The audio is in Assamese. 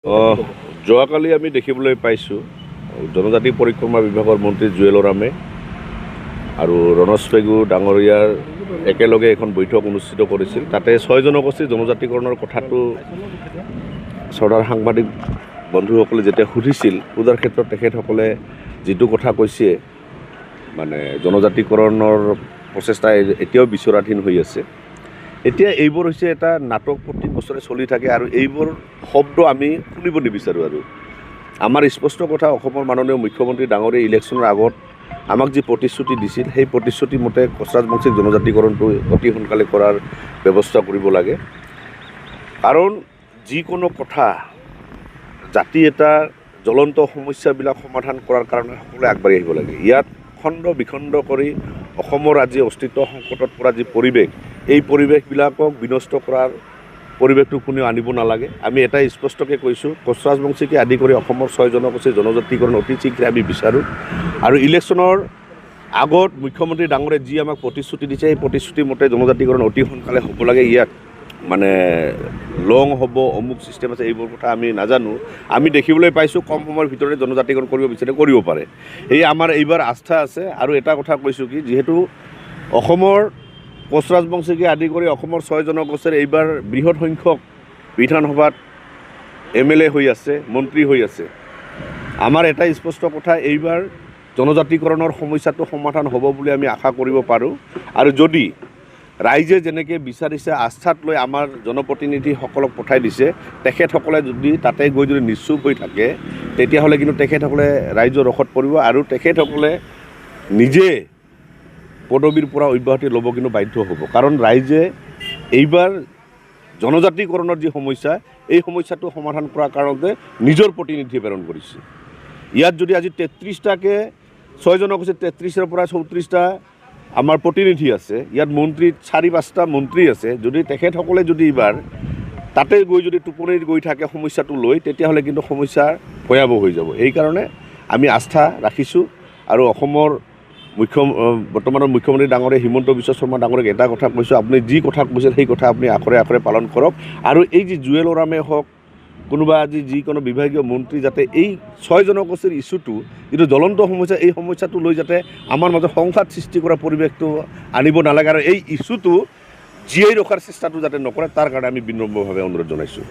যোৱাকালি আমি দেখিবলৈ পাইছোঁ জনজাতি পৰিক্ৰমা বিভাগৰ মন্ত্ৰী জুৱেল ওৰামে আৰু ৰণোজ পেগু ডাঙৰীয়াৰ একেলগে এখন বৈঠক অনুষ্ঠিত কৰিছিল। তাতে 6 জনগোষ্ঠীৰ জনজাতিকৰণৰ কথাটো চৰ্দাৰ সাংবাদিক বন্ধুসকলে যেতিয়া সুধিছিল, সোধাৰ ক্ষেত্ৰত তেখেতসকলে যিটো কথা কৈছে, মানে জনজাতিকৰণৰ প্ৰচেষ্টা এতিয়াও বিচৰাধীন হৈ আছে। এতিয়া এইবোৰ হৈছে এটা নাটক প্ৰতি বছৰে চলি থাকে আৰু এইবোৰ শব্দ আমি শুনিব নিবিচাৰোঁ। আৰু আমাৰ স্পষ্ট কথা, অসমৰ মাননীয় মুখ্যমন্ত্ৰী ডাঙৰীয়া ইলেকশ্যনৰ আগত আমাক যি প্ৰতিশ্ৰুতি দিছিল, সেই প্ৰতিশ্ৰুতি মতে কোচৰাজবংশী জনজাতিকৰণটো অতি সোনকালে কৰাৰ ব্যৱস্থা কৰিব লাগে। কাৰণ যিকোনো কথা, জাতি এটা জ্বলন্ত সমস্যাবিলাক সমাধান কৰাৰ কাৰণে সকলোৱে আগবাঢ়ি আহিব লাগে। ইয়াত খণ্ড বিখণ্ড কৰি অসমৰ আজি অস্তিত্ব সংকটত পৰা যি পৰিৱেশ, এই পৰিৱেশবিলাকক বিনষ্ট কৰাৰ পৰিৱেশটো কোনেও আনিব নালাগে। আমি এটাই স্পষ্টকৈ কৈছোঁ, কোচৰাজবংশীকে আদি কৰি অসমৰ 6 জনগোষ্ঠীৰ জনজাতিকৰণ অতি শীঘ্ৰে আমি বিচাৰোঁ। আৰু ইলেকশ্যনৰ আগত মুখ্যমন্ত্ৰী ডাঙৰে যি আমাক প্ৰতিশ্ৰুতি দিছে, সেই প্ৰতিশ্ৰুতি মতে জনজাতিকৰণ অতি সোনকালে হ'ব লাগে। ইয়াত মানে লং হ'ব, অমুক ছিষ্টেম আছে, এইবোৰ কথা আমি নাজানো। আমি দেখিবলৈ পাইছোঁ কম সময়ৰ ভিতৰতে জনজাতিকৰণ কৰিব বিচাৰে, কৰিব পাৰে। এই আমাৰ এইবাৰ আস্থা আছে। আৰু এটা কথা কৈছোঁ কি, যিহেতু অসমৰ কোচৰাজবংশীকে আদি কৰি অসমৰ 6 জনগোষ্ঠীৰ এইবাৰ বৃহৎ সংখ্যক বিধানসভাত MLA হৈ আছে, মন্ত্ৰী হৈ আছে। আমাৰ এটাই স্পষ্ট কথা, এইবাৰ জনজাতিকৰণৰ সমস্যাটো সমাধান হ'ব বুলি আমি আশা কৰিব পাৰোঁ। আৰু যদি ৰাইজে যেনেকৈ বিচাৰিছে, আস্থাত লৈ আমাৰ জনপ্ৰতিনিধিসকলক পঠাই দিছে, তেখেতসকলে যদি তাতে গৈ যদি নিশ্চুপ হৈ থাকে, তেতিয়াহ'লে কিন্তু তেখেতসকলে ৰাইজৰ ৰসত পৰিব আৰু তেখেতসকলে নিজে পদবীৰ পৰা অব্যাহতি ল'ব কিন্তু বাধ্য হ'ব। কাৰণ ৰাইজে এইবাৰ জনজাতিকৰণৰ যি সমস্যা, এই সমস্যাটো সমাধান কৰাৰ কাৰণতে নিজৰ প্ৰতিনিধি প্ৰেৰণ কৰিছে। ইয়াত যদি আজি 33টাকে 6 জনগোষ্ঠীৰ 33ৰ পৰা 34টা আমাৰ প্ৰতিনিধি আছে, ইয়াত মন্ত্ৰী 4-5টা মন্ত্ৰী আছে। যদি তেখেতসকলে যদি এইবাৰ তাতে গৈ যদি টোপনিত গৈ থাকে সমস্যাটো লৈ, তেতিয়াহ'লে কিন্তু সমস্যা ভয়াৱহ হৈ যাব। সেইকাৰণে আমি আস্থা ৰাখিছোঁ। আৰু অসমৰ বৰ্তমানৰ মুখ্যমন্ত্ৰী ডাঙৰীয়া হিমন্ত বিশ্ব শৰ্মা ডাঙৰীয়াক এটা কথা কৈছোঁ, আপুনি যি কথা কৈছিল সেই কথা আপুনি আখৰে আখৰে পালন কৰক। আৰু এই যি জুৱেল ওৰামে হওক, কোনোবা আজি যিকোনো বিভাগীয় মন্ত্ৰী যাতে এই 6 জনগোষ্ঠীৰ ইছ্যুটো, যিটো জ্বলন্ত সমস্যা, এই সমস্যাটো লৈ যাতে আমাৰ মাজত সংঘাত সৃষ্টি কৰা পৰিৱেশটো আনিব নালাগে। আৰু এই ইছ্যুটো জীয়াই ৰখাৰ চেষ্টাটো যাতে নকৰে, তাৰ কাৰণে আমি বিনম্ৰভাৱে অনুৰোধ জনাইছোঁ।